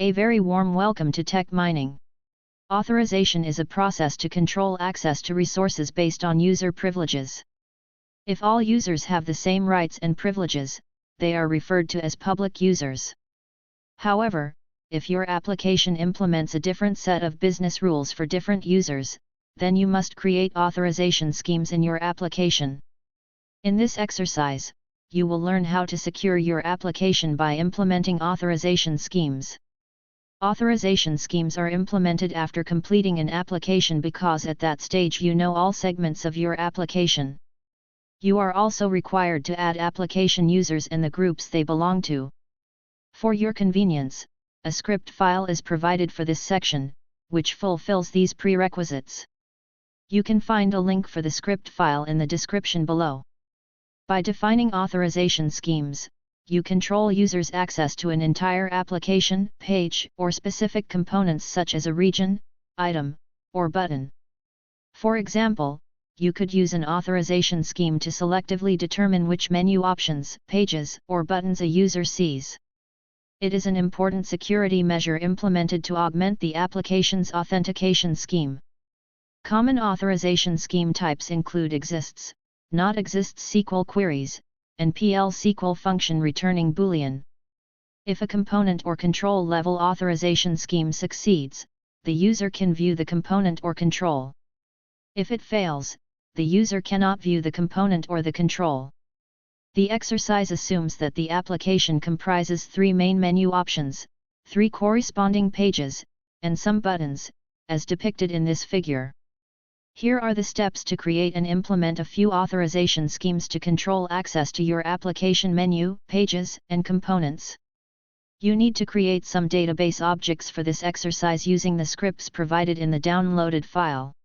A very warm welcome to Tech Mining. Authorization is a process to control access to resources based on user privileges. If all users have the same rights and privileges, they are referred to as public users. However, if your application implements a different set of business rules for different users, then you must create authorization schemes in your application. In this exercise, you will learn how to secure your application by implementing authorization schemes. Authorization schemes are implemented after completing an application because at that stage you know all segments of your application. You are also required to add application users and the groups they belong to. For your convenience, a script file is provided for this section, which fulfills these prerequisites. You can find a link for the script file in the description below. By defining authorization schemes, you control users' access to an entire application, page, or specific components such as a region, item, or button. For example, you could use an authorization scheme to selectively determine which menu options, pages, or buttons a user sees. It is an important security measure implemented to augment the application's authentication scheme. Common authorization scheme types include exists, not exists SQL queries, and PL SQL function returning Boolean. If a component or control level authorization scheme succeeds, the user can view the component or control. If it fails, the user cannot view the component or the control. The exercise assumes that the application comprises 3 main menu options, 3 corresponding pages, and some buttons, as depicted in this figure. Here are the steps to create and implement a few authorization schemes to control access to your application menu, pages, and components. You need to create some database objects for this exercise using the scripts provided in the downloaded file.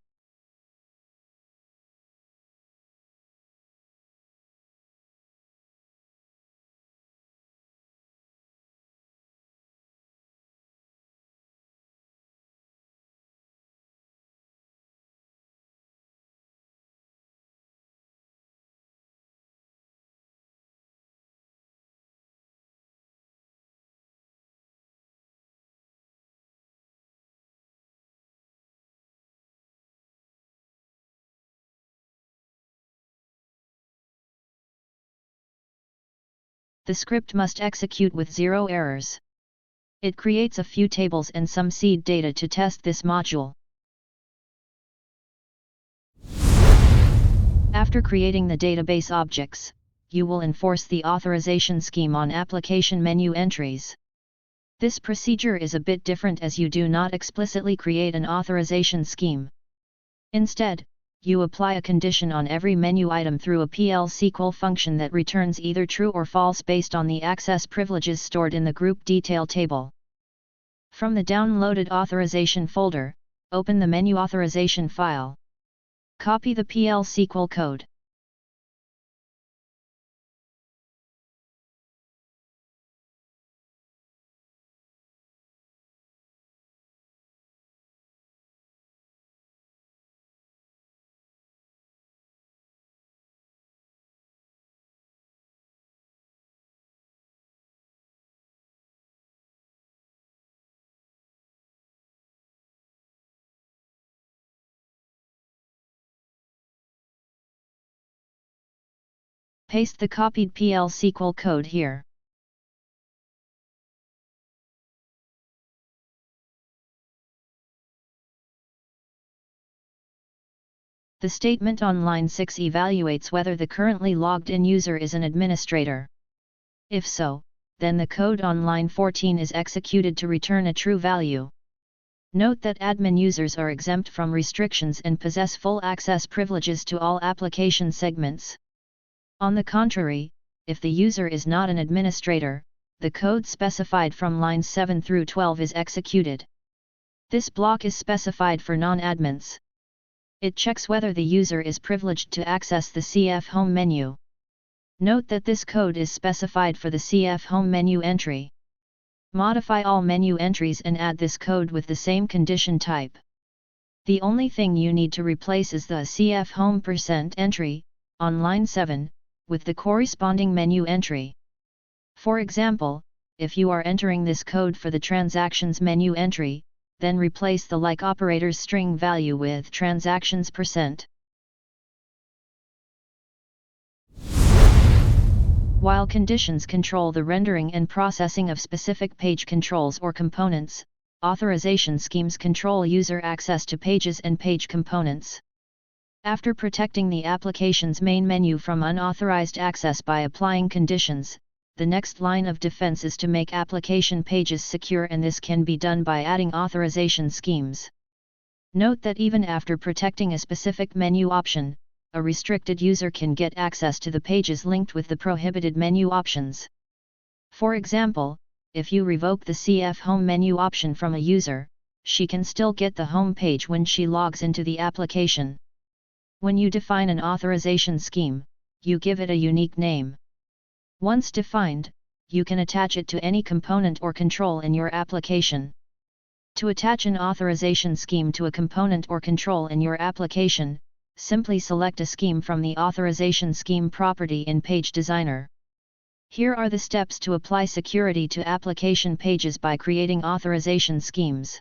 The script must execute with 0 errors. It creates a few tables and some seed data to test this module. After creating the database objects, you will enforce the authorization scheme on application menu entries. This procedure is a bit different as you do not explicitly create an authorization scheme. Instead, you apply a condition on every menu item through a PL SQL function that returns either true or false based on the access privileges stored in the group detail table. From the downloaded authorization folder, open the menu authorization file. Copy the PL SQL code. Paste the copied PL SQL code here. The statement on line 6 evaluates whether the currently logged-in user is an administrator. If so, then the code on line 14 is executed to return a true value. Note that admin users are exempt from restrictions and possess full access privileges to all application segments. On the contrary, if the user is not an administrator, the code specified from lines 7 through 12 is executed. This block is specified for non-admins. It checks whether the user is privileged to access the CF Home menu. Note that this code is specified for the CF Home menu entry. Modify all menu entries and add this code with the same condition type. The only thing you need to replace is the CF Home % entry, on line 7, with the corresponding menu entry. For example, if you are entering this code for the transactions menu entry, then replace the like operator's string value with transactions%. While conditions control the rendering and processing of specific page controls or components, authorization schemes control user access to pages and page components. After protecting the application's main menu from unauthorized access by applying conditions, the next line of defense is to make application pages secure, and this can be done by adding authorization schemes. Note that even after protecting a specific menu option, a restricted user can get access to the pages linked with the prohibited menu options. For example, if you revoke the CF Home menu option from a user, she can still get the home page when she logs into the application. When you define an authorization scheme, you give it a unique name. Once defined, you can attach it to any component or control in your application. To attach an authorization scheme to a component or control in your application, simply select a scheme from the Authorization Scheme property in Page Designer. Here are the steps to apply security to application pages by creating authorization schemes.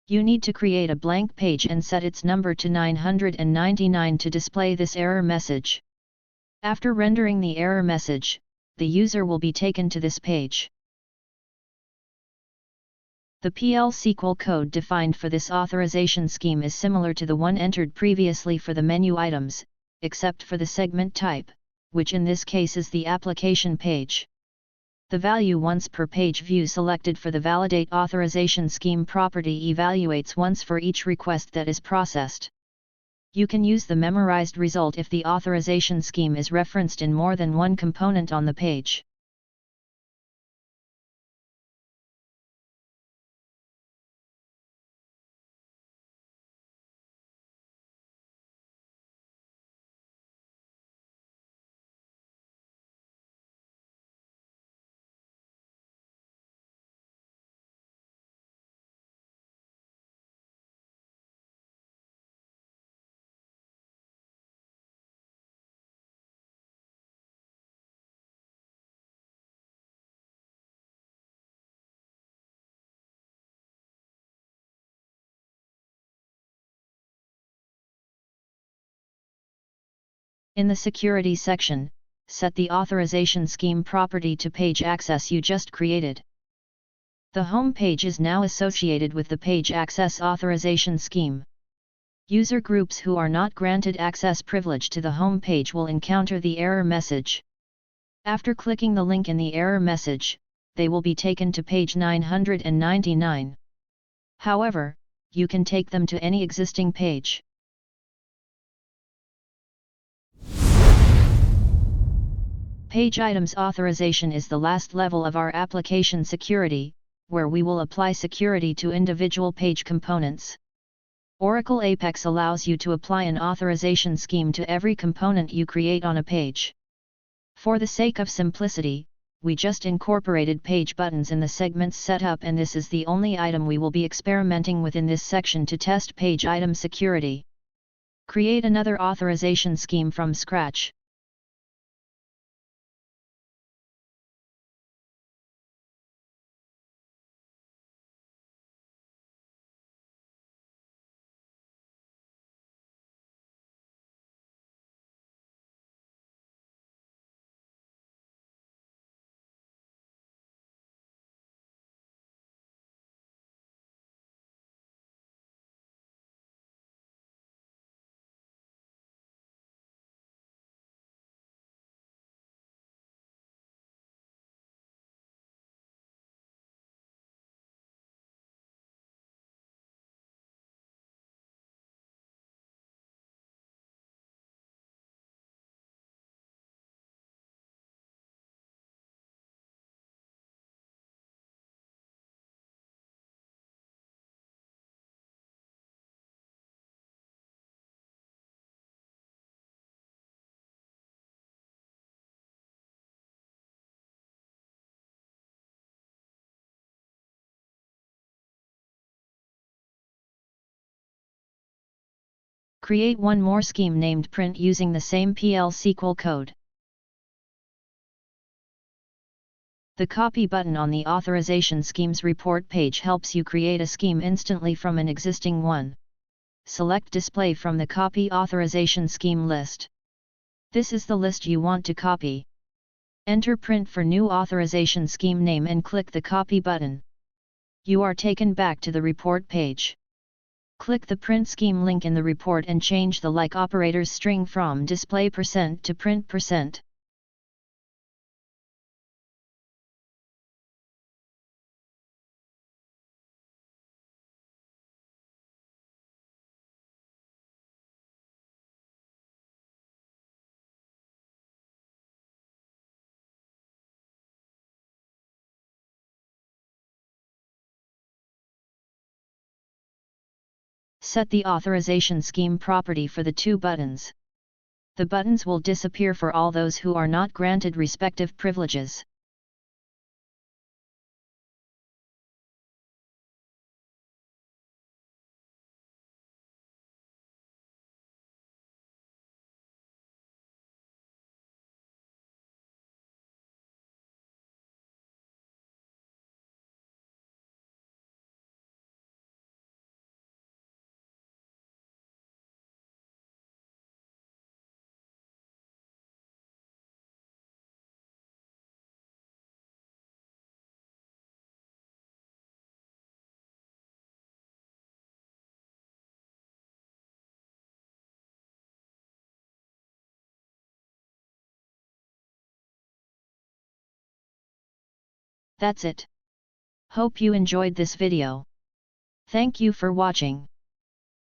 You need to create a blank page and set its number to 999 to display this error message. After rendering the error message, the user will be taken to this page. The PL SQL code defined for this authorization scheme is similar to the one entered previously for the menu items, except for the segment type, which in this case is the application page. The value once per page view selected for the validate authorization scheme property evaluates once for each request that is processed. You can use the memorized result if the authorization scheme is referenced in more than one component on the page. In the Security section, set the authorization scheme property to page access you just created. The home page is now associated with the page access authorization scheme. User groups who are not granted access privilege to the home page will encounter the error message. After clicking the link in the error message, they will be taken to page 999. However, you can take them to any existing page. Page items authorization is the last level of our application security, where we will apply security to individual page components. Oracle Apex allows you to apply an authorization scheme to every component you create on a page. For the sake of simplicity, we just incorporated page buttons in the segments setup, and this is the only item we will be experimenting with in this section to test page item security. Create another authorization scheme from scratch. Create one more scheme named print using the same PL SQL code. The copy button on the Authorization Schemes report page helps you create a scheme instantly from an existing one. Select Display from the Copy Authorization Scheme list. This is the list you want to copy. Enter print for new authorization scheme name and click the Copy button. You are taken back to the report page. Click the print scheme link in the report and change the like operators string from display% to print%. Set the authorization scheme property for the two buttons. The buttons will disappear for all those who are not granted respective privileges. That's it. Hope you enjoyed this video. Thank you for watching.